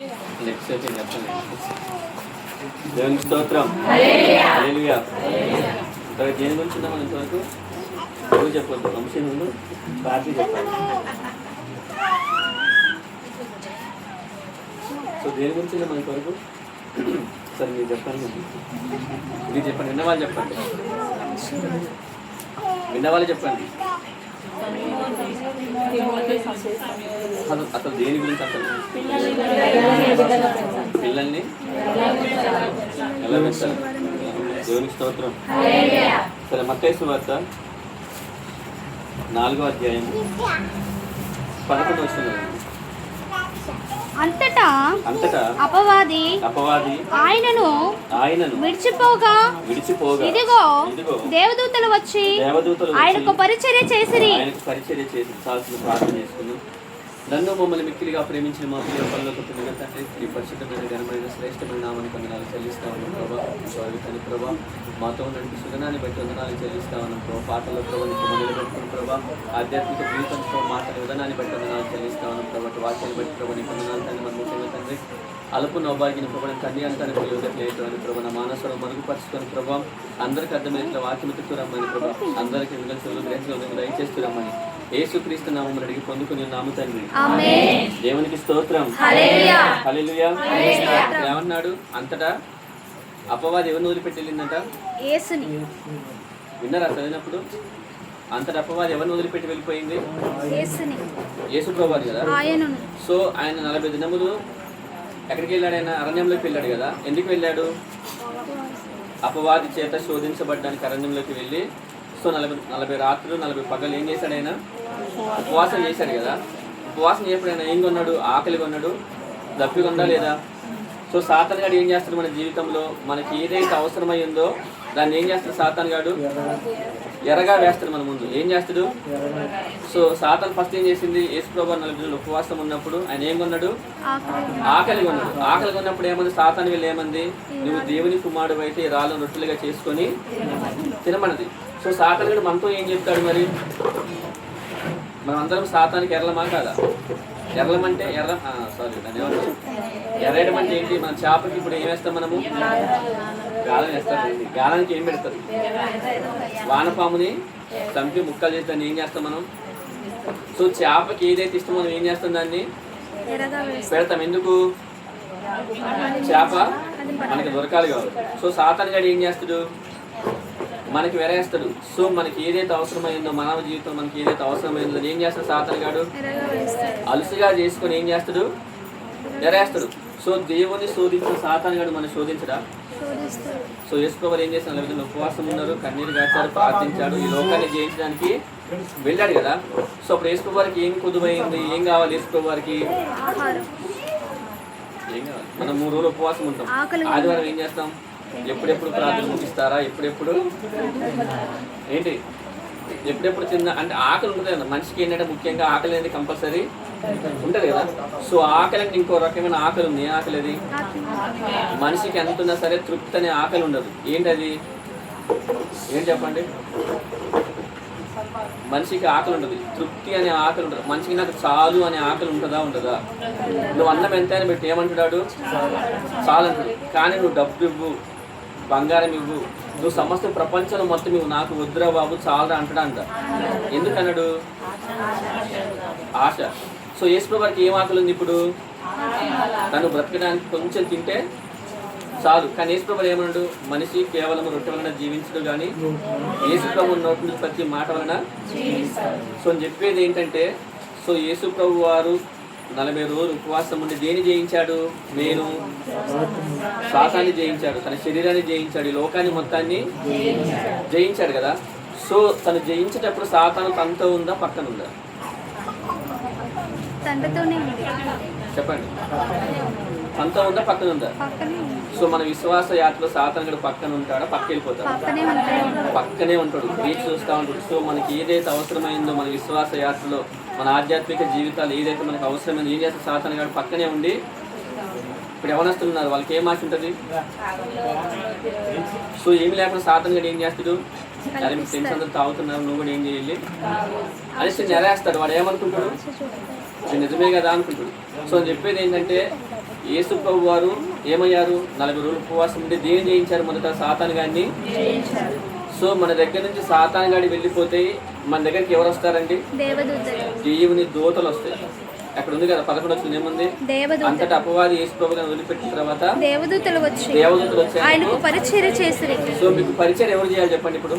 Next అయితే చెప్పండి. దేవునికి స్తోత్రం. హల్లెలూయా. ఇక్కడ దేని గురించి ఉందా మన ఇంతవరకు? ఎవరు చెప్పొద్దు, వంశీ నుండి పార్టీ చెప్పాలి. సో దేని గురించి ఉందా మన ఇంతవరకు? సరే మీరు చెప్పండి. మీరు చెప్పండి, విన్నవాళ్ళు చెప్పండి. విన్నవాళ్ళు చెప్పండి. అసలు దేని గురించి అసలు పిల్లల్ని ఎలా పెంచాలి? దేవునికి స్తోత్రం. సరే మత్తయి సువార్త 4వ అధ్యాయం 11వ వచనం. అంతటా అపవాది ఆయనను విడిచిపోగా ఇదిగో దేవదూతలు వచ్చి ఆయనకు పరిచర్య చేసిరి. చాల్సిన ప్రార్థన చేసుకున్నాం. నన్ను మమ్మల్ని మిక్కిలిగా ప్రేమించిన మా ప్రియ పనులకు తండ్రి, ఈ పరిశుద్ధమైన ఘనమైన శ్రేష్టమైన నామానికి వందనాలు చెల్లిస్తా ఉన్నాం ప్రభా. స్వాగతాన్ని ప్రభా, మాతో ఉన్నటువంటి సుగనాన్ని బట్టి వందనాలు చెల్లిస్తా ఉన్నాం ప్రభా. పాటల ప్రభావ మొదలు పెట్టుకుని ప్రభా, ఆధ్యాత్మిక జీవితంతో మాటల విధానాన్ని బట్టి వందనాలు చెల్లిస్తా ఉన్నాం ప్రభా. వాక్యాన్ని బట్టి ప్రభా నీకు వందనాలు తండ్రి. మన ముఖ్యంగా తండ్రి అలుపు నోబాగిన ప్రభా తండ్రి అంతాన్ని యోగట్లేదు ప్రభా. నా మానసరం మరుగుపరుచుకొని ప్రభా, అందరికి అర్థమైనట్లు వాక్యం ఎత్తుకురమ్మని ప్రభా, అందరికీ విలువలు గ్రహించడం దయచేస్తురమ్మని యేసుక్రీస్తు నామమున అడిగి పొందుకుని నాము తండ్రి. దేవునికి స్తోత్రం. హల్లెలూయా. ఏమన్నాడు? అంతటా అపవాది ఎవరిని వదిలిపెట్టి వెళ్ళిందంట? విన్నారా చదివినప్పుడు? అంతటా అపవాది ఎవరిని వదిలిపెట్టి వెళ్ళిపోయింది? యేసు ప్రభువు కదా. సో ఆయన 40 దినములు ఎక్కడికి వెళ్ళాడు? ఆయన అరణ్యంలోకి వెళ్ళాడు కదా. ఎందుకు వెళ్ళాడు? అపవాది చేత శోధించబడ్డానికి అరణ్యంలోకి వెళ్ళి, సో 40 రాత్రులు 40 పగలు ఏం చేశాడు? ఆయన ఉపవాసం చేశాడు కదా. ఉపవాసం చేయప్పుడు ఆయన ఏం కొన్నాడు? ఆకలి కొన్నాడు. దప్పి కొందా లేదా? సో సాతాను గాడు ఏం చేస్తాడు? మన జీవితంలో మనకి ఏదైతే అవసరమై ఉందో దాన్ని ఏం చేస్తాడు? సాతాను గాడు ఎర్రగా వేస్తాడు మన ముందు. ఏం చేస్తాడు? సో సాతాను ఫస్ట్ ఏం చేసింది? యేసు ప్రభువు 40 రోజులు ఉపవాసం ఉన్నప్పుడు ఆయన ఏం కొన్నాడు? ఆకలి కొన్నాడు. ఆకలి కొన్నప్పుడు ఏమంది? సాతాను వీళ్ళు ఏమంది? నువ్వు దేవుని కుమారుడు అయితే రాళ్ళను రొట్టెలుగా చేసుకొని తినమన్నది. సో సాతాను గాడు మనతో ఏం చెప్తాడు మరి? మనం అందరం సాతానికి ఎర్రలమా కాదా? ఎర్రలమంటే ఎర్రేయడం అంటే ఏంటి? మన చేపకి ఇప్పుడు ఏం వేస్తాం మనము? గాలం వేస్తాం. గాలానికి ఏం పెడతారు? వానపాముని చంపి ముక్కలు చేసి దాన్ని ఏం చేస్తాం మనం? సో చేపకి ఏదైతే ఇష్టమో మనం ఏం చేస్తాం? దాన్ని పెడతాం. ఎందుకు? చేప మనకి దొరకాలి కావాలి. సో సాతాను గాడు ఏం చేస్తాడు? మనకి వెరేస్తాడు. సో మనకి ఏదైతే అవసరమైందో, మానవ జీవితం మనకి ఏదైతే అవసరమైందో ఏం చేస్తాడు? సాతాను గాడు అలుసుగా చేసుకొని ఏం చేస్తాడు? వెరేస్తాడు. సో దేవుని శోధించిన సాతాను గాడు మనం శోధించడా? సో యేసు ప్రభువు ఏం చేశాడు? 40 ఉపవాసం ఉన్నారు, కన్నీరు గాచారు, ప్రార్థించాడు, ఈ లోకాన్ని జయించడానికి వెళ్ళాడు కదా. సో అప్పుడు యేసు ప్రభు వారికి ఏం కొద్దుమైంది? ఏం కావాలి యేసు ప్రభు వారికి? ఏం కావాలి? మనం 3 రోజులు ఉపవాసం ఉంటాం. ఆదివారం ఏం చేస్తాం? ఎప్పుడెప్పుడు ప్రార్థన ముగిస్తారా? ఎప్పుడెప్పుడు ఏంటి? ఎప్పుడెప్పుడు తిన్నా అంటే ఆకలి ఉంటుంది కదా మనిషికి. ఏంటంటే ముఖ్యంగా ఆకలి అనేది కంపల్సరీ ఉంటుంది కదా. సో ఆకలి అంటే ఇంకో రకమైన ఆకలి ఉంది. ఏ ఆకలి అది? మనిషికి ఎంత ఉన్నా సరే తృప్తి అనే ఆకలి ఉండదు. ఏంటది? ఏం చెప్పండి? మనిషికి ఆకలి ఉంటుంది, తృప్తి అనే ఆకలి ఉంటుంది. మనిషికి నాకు చాలు అనే ఆకలి ఉంటుందా? ఉండదా? నువ్వు అన్నం ఎంతైనా పెట్టి ఏమంటున్నాడు? చాలు అంటాడు. కానీ నువ్వు డబ్బు ఇవ్వు, బంగారం ఇవ్వు, నువ్వు సమస్త ప్రపంచంలో మొత్తం ఇవ్వు, నాకు వద్దురా బాబు చాలరా అంటాడంట. ఎందుకన్నాడు? ఆశ. సో యేసు ప్రభువు వారికి ఏం ఆకలి ఉంది ఇప్పుడు? తను బ్రతకడానికి కొంచెం తింటే చాలు. కానీ యేసు ప్రభువు ఏమన్నాడు? మనిషి కేవలం రొట్టె వలన జీవించడు కానీ యేసు ప్రభువు నోటి నుంచి ప్రతి మాట వలన. సో చెప్పేది ఏంటంటే, సో యేసు ప్రభువు వారు 40 రోజులు ఉపవాసం ఉండి దేన్ని జయించాడు? నేను సాతాన్ని జయించాడు, తన శరీరాన్ని జయించాడు, ఈ లోకాన్ని మొత్తాన్ని జయించాడు కదా. సో తను జయించేటప్పుడు సాతాను తనతో ఉందా పక్కన ఉందా? చెప్పండి. తనతో ఉందా పక్కన ఉందా? సో మన విశ్వాస యాత్రలో సాతాను గడు పక్కన ఉంటాడా? పక్క వెళ్ళిపోతాడు? పక్కనే ఉంటాడు, వేచి చూస్తూ ఉంటాడు. సో మనకి ఏదైతే అవసరమైందో మన విశ్వాస యాత్రలో, మన ఆధ్యాత్మిక జీవితాలు ఏదైతే మనకు అవసరమైందో ఏం చేస్తే సాతాను గారు పక్కనే ఉండి. ఇప్పుడు యవనస్తులు ఉన్నారు, వాళ్ళకి ఏం ఆశ ఉంటుంది? సో ఏమి లేకుండా సాతాను గారు ఏం చేస్తాడు? అరే మీ ఫ్రెండ్స్ అందరూ తాగుతున్నారు, నువ్వు కూడా ఏం చేయాలి అనేసి నెరేస్తాడు. వాడు ఏమనుకుంటాడు? నిజమే కదా అనుకుంటాడు. సో చెప్పేది ఏంటంటే యేసు ప్రభు వారు ఏమయ్యారు? 40 రోజులు ఉపవాసం ఉండి దేని జయించారు? మొదట సాతాను గాడిని. సో మన దగ్గర నుంచి సాతాను గాడి వెళ్ళిపోతే మన దగ్గరికి ఎవరు వస్తారండి? దేవుని దూతలు వస్తాయి. అక్కడ ఉంది కదా 11 వచ్చింది ఏముంది? అంతటా అపవాది యేసు ప్రభువుని వదిలిపెట్టిన తర్వాత దేవదూతలు వచ్చి ఆయనకు పరిచర్య చేసిరి. సో మీకు పరిచర్య ఎవరు చేయాలి చెప్పండి? ఇప్పుడు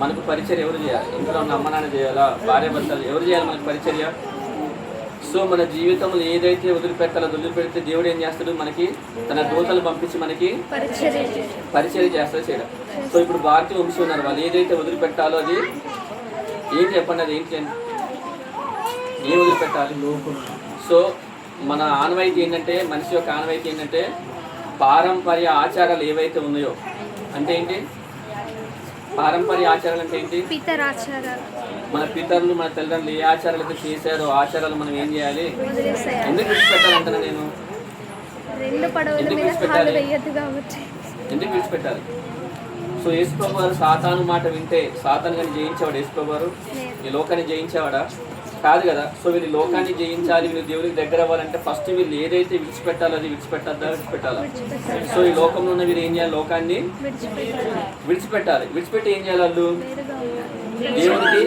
మనకు పరిచర్య ఎవరు చేయాలి? ఇంట్లో ఉన్న అమ్మ నాన్న చేయాలా? భార్య భర్తలు ఎవరు చేయాలి మనకు పరిచర్య? సో మన జీవితంలో ఏదైతే వదిలిపెడితే దేవుడు ఏం చేస్తాడు? మనకి తన దూతలు పంపించి మనకి పరిచర్య చేస్తాడు చేయడం. సో ఇప్పుడు భారతీయ వంశీ ఉన్నారు, వాళ్ళు ఏదైతే వదిలిపెట్టాలో అది ఏం చెప్పండి? అది ఏంటి? ఏం వదిలిపెట్టాలి? సో మన ఆనవాయితీ ఏంటంటే, మనిషి యొక్క ఆనవాయితీ ఏంటంటే పారంపర్య ఆచారాలు ఏవైతే ఉన్నాయో. అంటే ఏంటి పారంపర్య ఆచారాలు? అంటే ఏంటి? మన పితరులు మన తల్లిదండ్రులు ఏ ఆచారాలు అయితే చేశారో ఆచారాలు మనం ఏం చేయాలి? ఎందుకు విడిచిపెట్టాలంటున్నా నేను? ఎందుకు విడిచిపెట్టాలి? సో యేసు ప్రభు వారు సాతాను మాట వింటే సాతాను కానీ జయించేవాడు యేసు ప్రభు వారు? ఈ లోకాన్ని జయించేవాడా? కాదు కదా. సో వీళ్ళు లోకాన్ని జయించాలి, వీళ్ళు దేవుడికి దగ్గర అవ్వాలంటే ఫస్ట్ వీళ్ళు ఏదైతే విడిచిపెట్టాలో అది విడిచిపెట్టాలా? సో ఈ లోకంలో ఉన్న వీళ్ళు ఏం చేయాలి? లోకాన్ని విడిచిపెట్టాలి. విడిచిపెట్టి ఏం చేయాలి? వాళ్ళు దేవుడికి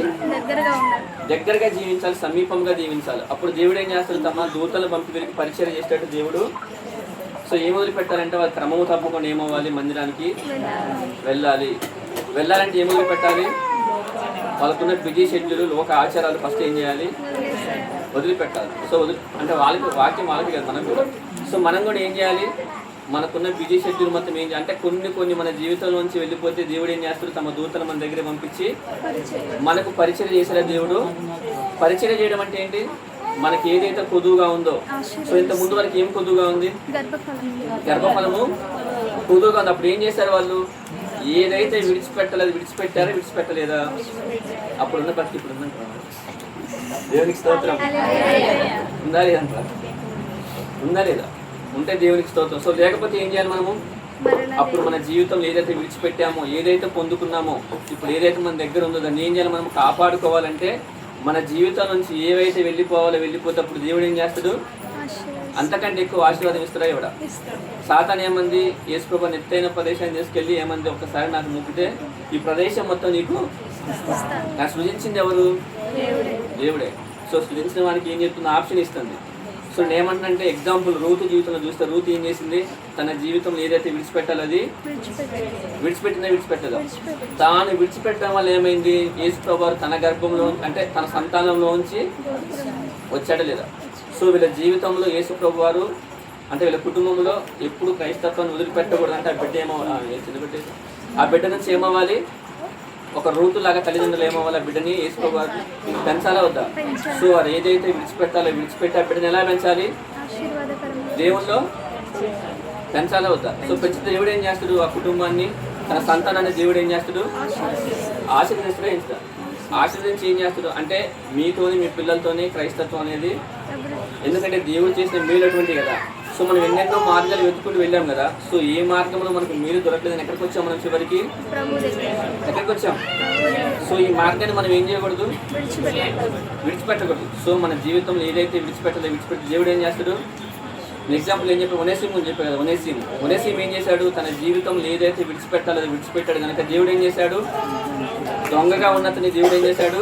దగ్గరగా జీవించాలి, సమీపంగా జీవించాలి. అప్పుడు దేవుడు ఏం చేస్తాడు? తమ దూతలు పంపి వీరికి పరిచయం చేసేటట్టు దేవుడు. సో ఏం వదిలిపెట్టాలంటే వాళ్ళు క్రమము తప్పకుండా ఏమవ్వాలి? మందిరానికి వెళ్ళాలంటే ఏం వదిలిపెట్టాలి? వాళ్ళకున్న బిజీ షెడ్యూల్, లోక ఆచారాలు ఫస్ట్ ఏం చేయాలి? వదిలిపెట్టాలి. సో అంటే వాళ్ళకి వాక్యం వాళ్ళకి కదా, మనకు కూడా. సో మనం కూడా ఏం చేయాలి? మనకున్న బిజీ షెడ్యూల్ మొత్తం ఏం చేయాలి అంటే కొన్ని మన జీవితంలోంచి వెళ్ళిపోతే దేవుడు ఏం చేస్తాడు? తమ దూతలు మన దగ్గర పంపించి మనకు పరిచయం చేసిన దేవుడు. పరిచయం చేయడం అంటే ఏంటి? మనకి ఏదైతే కొదువుగా ఉందో, సో ఇంత ముందు వరకు ఏం కొదువుగా ఉంది? గర్భఫలము కొదువుగా ఉంది. అప్పుడు ఏం చేశారు వాళ్ళు? ఏదైతే విడిచిపెట్టలేదా? అప్పుడున్న భక్తి ఇప్పుడు దేవునికి స్తోత్రం ఉందా లేదా? ఉంటే దేవునికి స్తోత్రం. సో లేకపోతే ఏం చేయాలి మనము? అప్పుడు మన జీవితంలో ఏదైతే విడిచిపెట్టామో, ఏదైతే పొందుకున్నామో, ఇప్పుడు ఏదైతే మన దగ్గర ఉందో దాన్ని ఏం చేయాలి? మనం కాపాడుకోవాలంటే మన జీవితం నుంచి ఏవైతే వెళ్ళిపోతే అప్పుడు దేవుడు ఏం చేస్తాడు? అంతకంటే ఎక్కువ ఆశీర్వాదం ఇస్తాడా? ఇవ్వడా? సాతాను ఏమంది? యేసు ప్రభువు ఎత్తైన ప్రదేశాన్ని తీసుకెళ్ళి ఏమంది? ఒక్కసారి నాకు మొక్కితే ఈ ప్రదేశం మొత్తం నీకు. నాకు సృజించింది ఎవరు? దేవుడే. సో సృజించిన వానికి ఏం చెప్తుంది? ఆప్షన్ ఇస్తుంది. సో నేనేమంటే ఎగ్జాంపుల్ రూతు జీవితంలో చూస్తే రూతు ఏం చేసింది? తన జీవితంలో ఏదైతే విడిచిపెట్టాలో అది విడిచిపెట్టదా? తాను విడిచిపెట్టడం వల్ల ఏమైంది? యేసు ప్రభువు తన గర్భంలో అంటే తన సంతానంలో ఉంచి వచ్చాడా లేదా? సో వీళ్ళ జీవితంలో యేసు ప్రభు వారు అంటే వీళ్ళ కుటుంబంలో ఎప్పుడు క్రైస్తత్వాన్ని వదిలిపెట్టకూడదు. అంటే ఆ బిడ్డ నుంచి ఏమవ్వాలి? ఒక రూతులాగా తల్లిదండ్రులు ఏమవ్వాలి? ఆ బిడ్డని యేసు ప్రభు వారు పెంచాలా వద్దా? సో వారు ఏదైతే విడిచిపెట్టి ఆ బిడ్డని ఎలా పెంచాలి? దేవుల్లో పెంచాలా వద్దా? సో పెంచితే దేవుడు ఏం చేస్తాడు? ఆ కుటుంబాన్ని, తన సంతానాన్ని దేవుడు ఏం చేస్తాడు? ఆశీర్వదించి ఏం చేస్తాడు అంటే మీతోని, మీ పిల్లలతోనే క్రైస్తత్వం అనేది. ఎందుకంటే దేవుడు చేసిన మేలు అటువంటి కదా. సో మనం ఎన్నెన్నో మార్గాలు వెతుకుంటూ వెళ్ళాం కదా. సో ఏ మార్గంలో మనకు మేలు దొరకలేదని ఎక్కడికి వచ్చాం? మనం చివరికి ఎక్కడికి వచ్చాం? సో ఈ మార్గాన్ని మనం ఏం చేయకూడదు? విడిచిపెట్టకూడదు. సో మన జీవితంలో ఏదైతే విడిచిపెట్టి దేవుడు ఏం చేస్తాడు? ఎగ్జాంపుల్ ఏం చెప్పాడు? ఒనేసిం అని చెప్పాడు కదా. ఒనేసిం ఏం చేశాడు? తన జీవితంలో ఏదైతే విడిచిపెట్టాలో అది విడిచిపెట్టాడు కనుక దేవుడు ఏం చేశాడు? దొంగగా ఉన్నతని దేవుడు ఏం చేశాడు?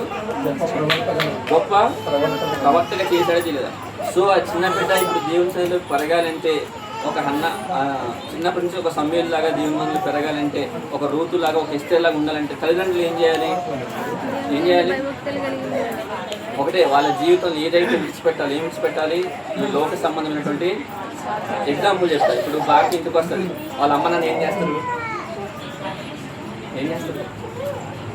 గొప్ప ప్రవర్తగా చేశాడో తెలియదా? సో ఆ చిన్న బిడ్డ ఇప్పుడు దేవుని సన్నిధిలో పెరగాలంటే, ఒక చిన్నప్పటి నుంచి ఒక సమయం లాగా దేవుని మందులు పెరగాలంటే, ఒక రూతులాగా, ఒక ఎస్తేర్ లాగా ఉండాలంటే తల్లిదండ్రులు ఏం చేయాలి? ఒకటే వాళ్ళ జీవితంలో ఏదైతే విడిచిపెట్టాలి, ఏం విడిచిపెట్టాలి? ఈ లోక సంబంధమైనటువంటి ఎగ్జాంపుల్ చెప్తారు. ఇప్పుడు బాగా ఇంటికి వస్తుంది, వాళ్ళ అమ్మ నాన్న ఏం చేస్తారు?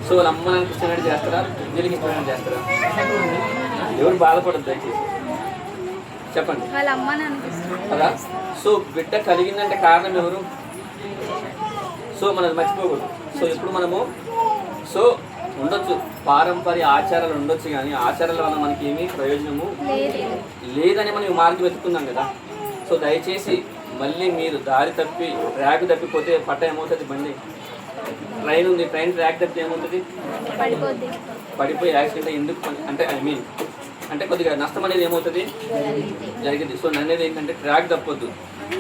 సో వాళ్ళ అమ్మ నాన్నకి ఇష్టమైనట్టు చేస్తారా? వీళ్ళకి ఇష్టమైనట్టు చేస్తారా? ఎవరు బాధపడదు దయచేసి చెప్పండి కదా. సో బిడ్డ కలిగిందంటే కారణం ఎవరు? సో మనం మర్చిపోకూడదు. సో ఇప్పుడు మనము ఉండొచ్చు, పారంపర్య ఆచారాలు ఉండొచ్చు, కానీ ఆచారాల వల్ల మనకి ఏమీ ప్రయోజనము లేదని మనం మార్గం వెతుకున్నాం కదా. సో దయచేసి మళ్ళీ మీరు దారి తప్పి ట్రాక్ తప్పిపోతే పట్ట ఏమవుతుంది? బండి ట్రైన్ ఉంది, ట్రైన్ ట్రాక్ తప్పితే ఏమవుతుంది? పడిపోయి యాక్సిడెంట్. ఎందుకు అంటే అంటే కొద్దిగా నష్టం అనేది ఏమవుతుంది జరిగింది. సో అనేది ఏంటంటే ట్రాక్ తప్పొద్దు.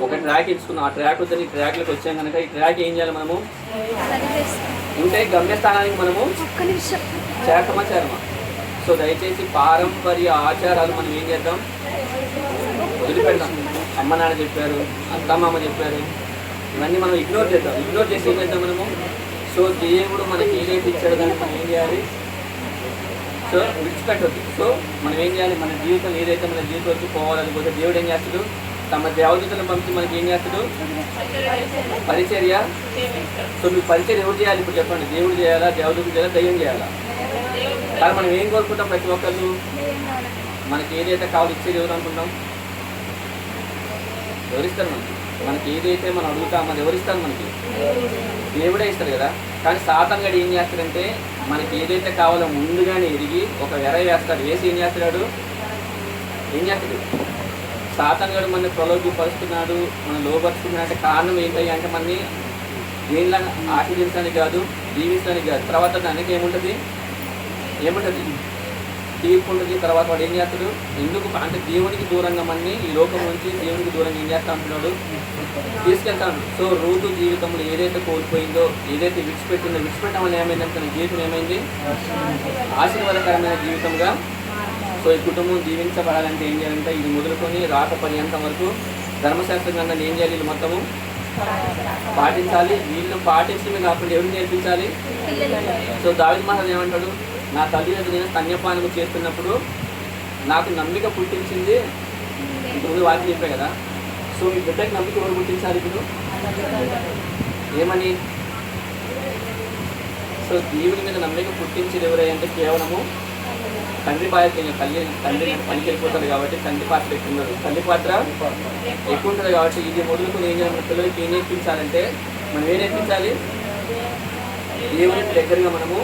ఒక ట్రాక్ ఇచ్చుకున్నాం, ఆ ట్రాక్ వద్దని ట్రాక్లోకి వచ్చాం కనుక ఈ ట్రాక్ ఏం చేయాలి మనము ఉంటే గమ్యస్థానానికి మనము చేరమా. సో దయచేసి పారంపర్య ఆచారాలు మనం ఏం చేద్దాం, వదిలిపెడదాం. అమ్మ నాన్న చెప్పారు, అత్తమామ చెప్పారు, ఇవన్నీ మనం ఇగ్నోర్ చేద్దాం. ఇగ్నోర్ చేసి ఏం చేద్దాం మనము, సో దేవుడు మనకి ఏదైతే ఇచ్చాడో దాన్ని మనం ఏం చేయాలి, సో విడిచిపెట్టద్దు. సో మనం ఏం చేయాలి, మన జీవితం ఏదైతే మన జీవితం వచ్చి పోవాలనుకుంటే దేవుడు ఏం చేస్తాడు, తమ దేవదూతలను పంపించి మనకి ఏం చేస్తాడు, పరిచర్య. సో మీకు పరిచర్య ఎవరు చేయాలి ఇప్పుడు చెప్పండి, దేవుడు చేయాలా, దేవదూతలు చేయాలా, దయ్యం చేయాలా? కానీ మనం ఏం కోరుకుంటాం, ప్రతి ఒక్కళ్ళు మనకి ఏదైతే కావాలో ఇచ్చేది ఎవరు అనుకుంటాం, ఎవరిస్తారు మనకి? మనకి ఏదైతే మనం అడుగుతాం అది ఎవరిస్తారు మనకి? దేవుడే ఇస్తారు కదా. కానీ సాతాను గడి ఏం చేస్తాడంటే మనకి ఏదైతే కావాలో ముందుగానే ఎరిగి ఒక వెర వేస్తాడు. వేసి ఏం చేస్తాడు, సాతాను గడు మనని ప్రలోభపరుస్తున్నాడు, మనం లోపరుచుకున్నాడు అంటే కారణం ఏంటి అంటే మనని దేనిలా ఆశీర్వదించడానికి కాదు, జీవించడానికి కాదు. తర్వాత దానికి ఏముంటుంది తీర్పు ఉంటుంది. తర్వాత వాడు ఏం చేస్తాడు, ఎందుకు అంటే దేవునికి దూరంగా మనని ఈ లోకం నుంచి దేవునికి దూరంగా ఏం చేస్తా అంటున్నాడు, తీసుకెళ్తాడు. సో రూతు జీవితంలో ఏదైతే కోల్పోయిందో, ఏదైతే విడిచిపెట్టడం వల్ల ఏమైందంటే తన జీవితం ఏమైంది, ఆశీర్వాదకరమైన జీవితంగా. సో ఈ కుటుంబం జీవించబడాలంటే ఏం చేయాలంటే ఇది మొదలుకొని రాక పర్యంతం వరకు ధర్మశాస్త్రం గ్రంథాన్ని ఏం చేయాలి, వీళ్ళు మొత్తము పాటించాలి. వీళ్ళు పాటించడమే కాకుండా ఎవరు నేర్పించాలి. సో దావీదు మహారాజు ఏమంటాడు, నా తల్లి నేను స్తన్యపానము చేస్తున్నప్పుడు నాకు నమ్మిక పుట్టించింది. ఇప్పుడు వాటిని చెప్పే కదా. సో మీ బిడ్డకి నమ్మిక ఎవరు పుట్టించాలి ఇప్పుడు, ఏమని? సో దేవుడి మీద నమ్మిక పుట్టించేది ఎవరంటే కేవలము తండ్రి బాధ్యత. తండ్రి పనికి వెళ్ళిపోతాడు కాబట్టి తండ్రి పాత్ర ఎక్కువ ఉండదు, తల్లి పాత్ర ఎక్కువ ఉంటుంది. కాబట్టి ఇది మొదలుకొని ఏం చేయాలి, మన పిల్లలకి ఏం నేర్పించాలంటే మనం ఏం నేర్పించాలి, దేవుని దగ్గరగా మనము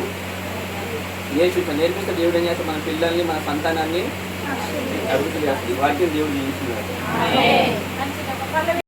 నేర్పిస్తే దేవుడు ఏం చేస్తే మన పిల్లల్ని, మన సంతానాన్ని అభివృద్ధి చేస్తుంది. వాక్యం దేవుడు జీవిస్తున్నారు.